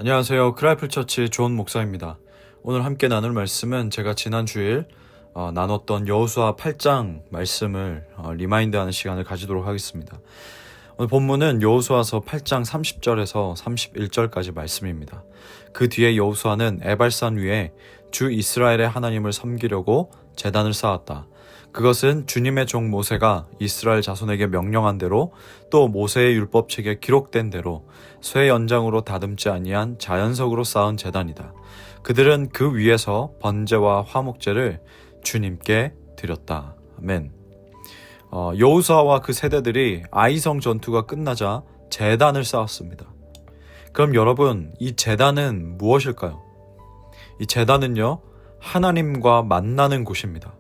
안녕하세요. 크라이플처치 존 목사입니다. 오늘 함께 나눌 말씀은 제가 지난 주일 나눴던 여호수아 8장 말씀을 리마인드하는 시간을 가지도록 하겠습니다. 오늘 본문은 여호수아서 8장 30절에서 31절까지 말씀입니다. 그 뒤에 여호수아는 에발산 위에 주 이스라엘의 하나님을 섬기려고 제단을 쌓았다. 그것은 주님의 종 모세가 이스라엘 자손에게 명령한 대로 또 모세의 율법책에 기록된 대로 쇠 연장으로 다듬지 아니한 자연석으로 쌓은 제단이다. 그들은 그 위에서 번제와 화목제를 주님께 드렸다. 아멘. 여호수아와 그 세대들이 아이성 전투가 끝나자 제단을 쌓았습니다. 그럼 여러분, 이 제단은 무엇일까요? 이 제단은요, 하나님과 만나는 곳입니다.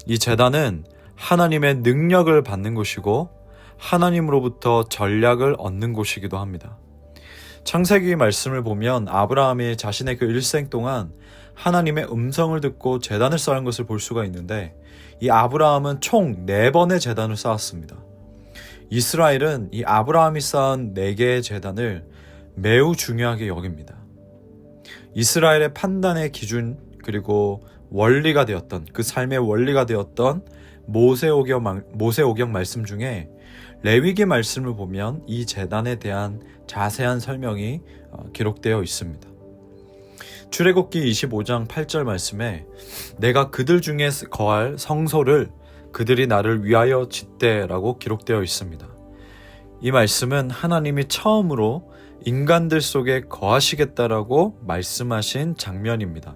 이 제단은 하나님의 능력을 받는 곳이고 하나님으로부터 전략을 얻는 곳이기도 합니다. 창세기 말씀을 보면 아브라함이 자신의 그 일생 동안 하나님의 음성을 듣고 제단을 쌓은 것을 볼 수가 있는데, 이 아브라함은 총 4번의 제단을 쌓았습니다. 이스라엘은 이 아브라함이 쌓은 4개의 제단을 매우 중요하게 여깁니다. 이스라엘의 판단의 기준 그리고 원리가 되었던, 그 삶의 원리가 되었던 모세오경 말씀 중에 레위기 말씀을 보면 이 제단에 대한 자세한 설명이 기록되어 있습니다. 출애굽기 25장 8절 말씀에 내가 그들 중에 거할 성소를 그들이 나를 위하여 짓되라고 기록되어 있습니다. 이 말씀은 하나님이 처음으로 인간들 속에 거하시겠다라고 말씀하신 장면입니다.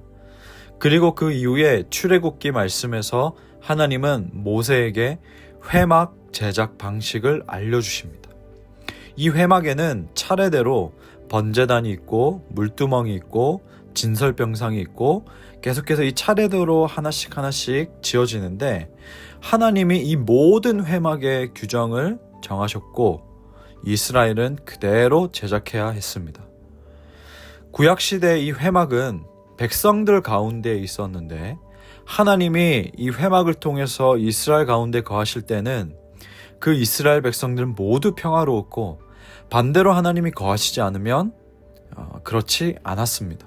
그리고 그 이후에 출애굽기 말씀에서 하나님은 모세에게 회막 제작 방식을 알려주십니다. 이 회막에는 차례대로 번제단이 있고 물두멍이 있고 진설병상이 있고 계속해서 이 차례대로 하나씩 지어지는데, 하나님이 이 모든 회막의 규정을 정하셨고 이스라엘은 그대로 제작해야 했습니다. 구약시대의 이 회막은 백성들 가운데 있었는데, 하나님이 이 회막을 통해서 이스라엘 가운데 거하실 때는 그 이스라엘 백성들은 모두 평화로웠고, 반대로 하나님이 거하시지 않으면 그렇지 않았습니다.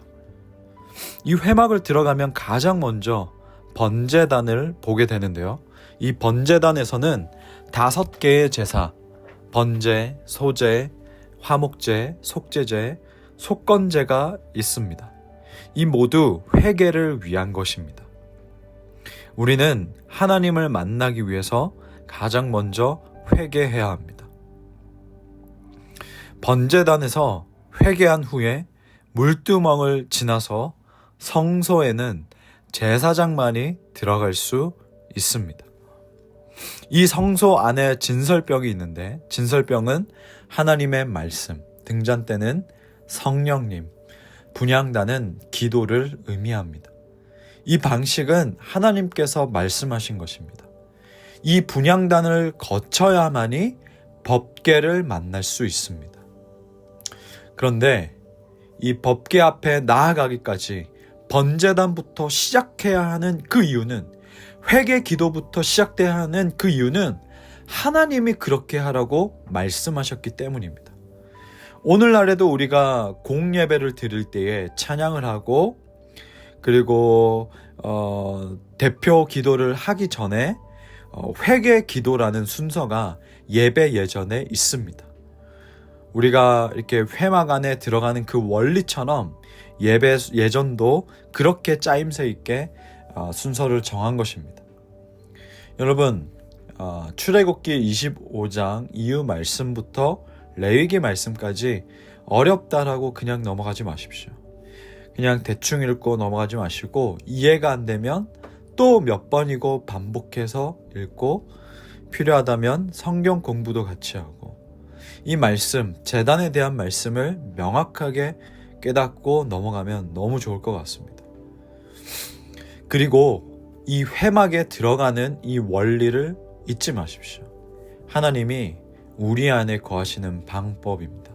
이 회막을 들어가면 가장 먼저 번제단을 보게 되는데요, 이 번제단에서는 5개의 제사, 번제, 소제, 화목제, 속제제, 속건제가 있습니다. 이 모두 회개를 위한 것입니다. 우리는 하나님을 만나기 위해서 가장 먼저 회개해야 합니다. 번제단에서 회개한 후에 물두멍을 지나서 성소에는 제사장만이 들어갈 수 있습니다. 이 성소 안에 진설병이 있는데, 진설병은 하나님의 말씀, 등잔 때는 성령님, 분향단은 기도를 의미합니다. 이 방식은 하나님께서 말씀하신 것입니다. 이 분향단을 거쳐야만이 법궤를 만날 수 있습니다. 그런데 이 법궤 앞에 나아가기까지 번제단부터 시작해야 하는 그 이유는, 회개 기도부터 시작돼야 하는 그 이유는 하나님이 그렇게 하라고 말씀하셨기 때문입니다. 오늘날에도 우리가 공예배를 드릴 때에 찬양을 하고, 그리고 대표 기도를 하기 전에 회개 기도라는 순서가 예배 예전에 있습니다. 우리가 이렇게 회막 안에 들어가는 그 원리처럼 예배 예전도 그렇게 짜임새 있게 순서를 정한 것입니다. 여러분, 출애굽기 25장 이후 말씀부터 레위기 말씀까지 어렵다라고 그냥 넘어가지 마십시오. 그냥 대충 읽고 넘어가지 마시고, 이해가 안 되면 또 몇 번이고 반복해서 읽고, 필요하다면 성경 공부도 같이 하고, 이 말씀, 제단에 대한 말씀을 명확하게 깨닫고 넘어가면 너무 좋을 것 같습니다. 그리고 이 회막에 들어가는 이 원리를 잊지 마십시오. 하나님이 우리 안에 거하시는 방법입니다.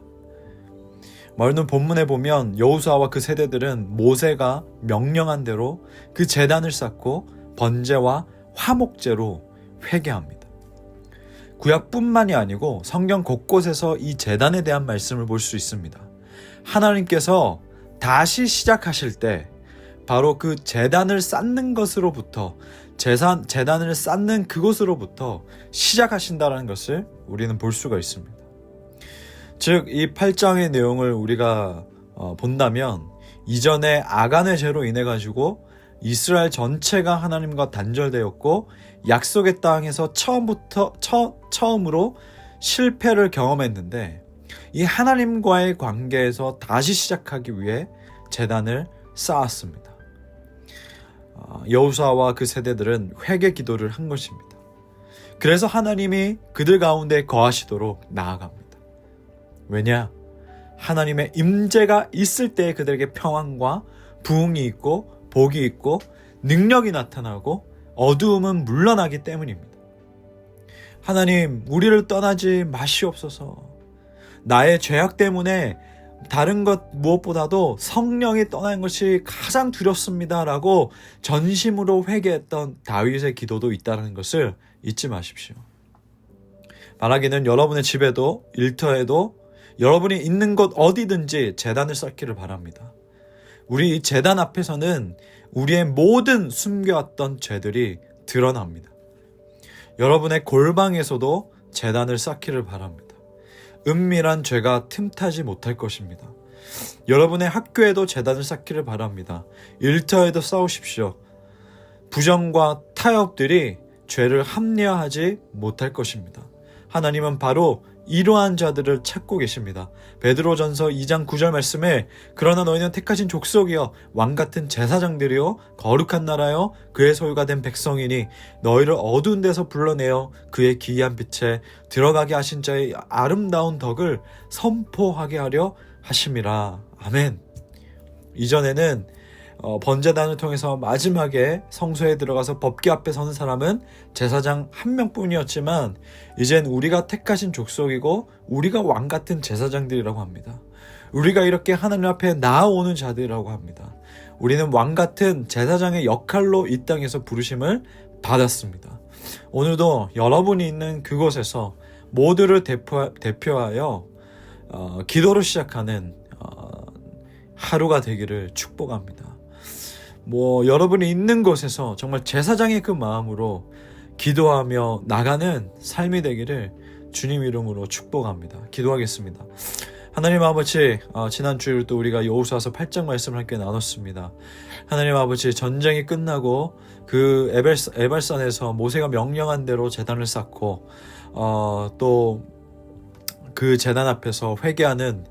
오늘 본문에 보면 여호수아와 그 세대들은 모세가 명령한 대로 그 제단을 쌓고 번제와 화목제로 회개합니다. 구약뿐만이 아니고 성경 곳곳에서 이 제단에 대한 말씀을 볼 수 있습니다. 하나님께서 다시 시작하실 때 바로 그 제단을 쌓는 것으로부터 제단을 쌓는 그곳으로부터 시작하신다는 것을 우리는 볼 수가 있습니다. 즉 이 8장의 내용을 우리가 본다면 이전에 아간의 죄로 인해 가지고 이스라엘 전체가 하나님과 단절되었고 약속의 땅에서 처음으로 실패를 경험했는데 이 하나님과의 관계에서 다시 시작하기 위해 제단을 쌓았습니다. 여호수아와 그 세대들은 회개 기도를 한 것입니다. 그래서 하나님이 그들 가운데 거하시도록 나아갑니다. 왜냐? 하나님의 임재가 있을 때 그들에게 평안과 부흥이 있고 복이 있고 능력이 나타나고 어두움은 물러나기 때문입니다. 하나님, 우리를 떠나지 마시옵소서. 나의 죄악 때문에 다른 것 무엇보다도 성령이 떠나는 것이 가장 두렵습니다 라고 전심으로 회개했던 다윗의 기도도 있다는 것을 잊지 마십시오. 말하기는 여러분의 집에도 일터에도 여러분이 있는 곳 어디든지 제단을 쌓기를 바랍니다. 우리 이 제단 앞에서는 우리의 모든 숨겨왔던 죄들이 드러납니다. 여러분의 골방에서도 제단을 쌓기를 바랍니다. 은밀한 죄가 틈타지 못할 것입니다. 여러분의 학교에도 제단을 쌓기를 바랍니다. 일터에도 쌓으십시오. 부정과 타협들이 죄를 합리화하지 못할 것입니다. 하나님은 바로 이러한 자들을 찾고 계십니다. 베드로전서 2장 9절 말씀에 그러나 너희는 택하신 족속이여 왕같은 제사장들이요 거룩한 나라요 그의 소유가 된 백성이니 너희를 어두운 데서 불러내어 그의 기이한 빛에 들어가게 하신 자의 아름다운 덕을 선포하게 하려 하심이라. 아멘. 이전에는 번제단을 통해서 마지막에 성소에 들어가서 법궤 앞에 서는 사람은 제사장 한 명뿐이었지만 이젠 우리가 택하신 족속이고 우리가 왕같은 제사장들이라고 합니다. 우리가 이렇게 하나님 앞에 나아오는 자들이라고 합니다. 우리는 왕같은 제사장의 역할로 이 땅에서 부르심을 받았습니다. 오늘도 여러분이 있는 그곳에서 모두를 대표하여 기도로 시작하는 하루가 되기를 축복합니다. 여러분이 있는 곳에서 정말 제사장의 그 마음으로 기도하며 나가는 삶이 되기를 주님 이름으로 축복합니다. 기도하겠습니다. 하나님 아버지, 지난 주일 또 우리가 여호수아서 8장 말씀을 함께 나눴습니다. 하나님 아버지, 전쟁이 끝나고 그 에발산에서 모세가 명령한 대로 제단을 쌓고 또 그 제단 앞에서 회개하는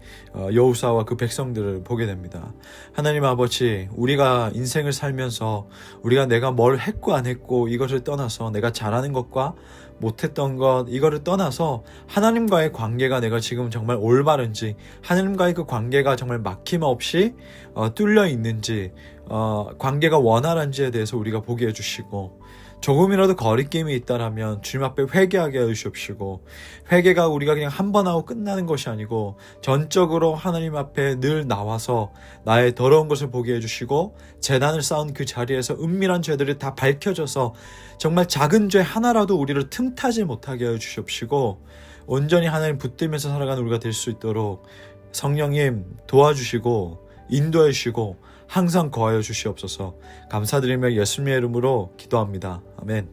여호수아와 그 백성들을 보게 됩니다. 하나님 아버지, 우리가 인생을 살면서 우리가 내가 뭘 했고 안 했고 이것을 떠나서 내가 잘하는 것과 못했던 것 이거를 떠나서 하나님과의 관계가 내가 지금 정말 올바른지, 하나님과의 그 관계가 정말 막힘없이 뚫려 있는지, 관계가 원활한지에 대해서 우리가 보게 해주시고, 조금이라도 거리낌이 있다라면 주님 앞에 회개하게 해주시옵시고, 회개가 우리가 그냥 한 번 하고 끝나는 것이 아니고 전적으로 하나님 앞에 늘 나와서 나의 더러운 것을 보게 해주시고, 제단을 쌓은 그 자리에서 은밀한 죄들이 다 밝혀져서 정말 작은 죄 하나라도 우리를 틈타지 못하게 해주시옵시고, 온전히 하나님 붙들면서 살아가는 우리가 될 수 있도록 성령님 도와주시고 인도해 주시고 항상 거하여 주시옵소서. 감사드리며 예수님의 이름으로 기도합니다. 아멘.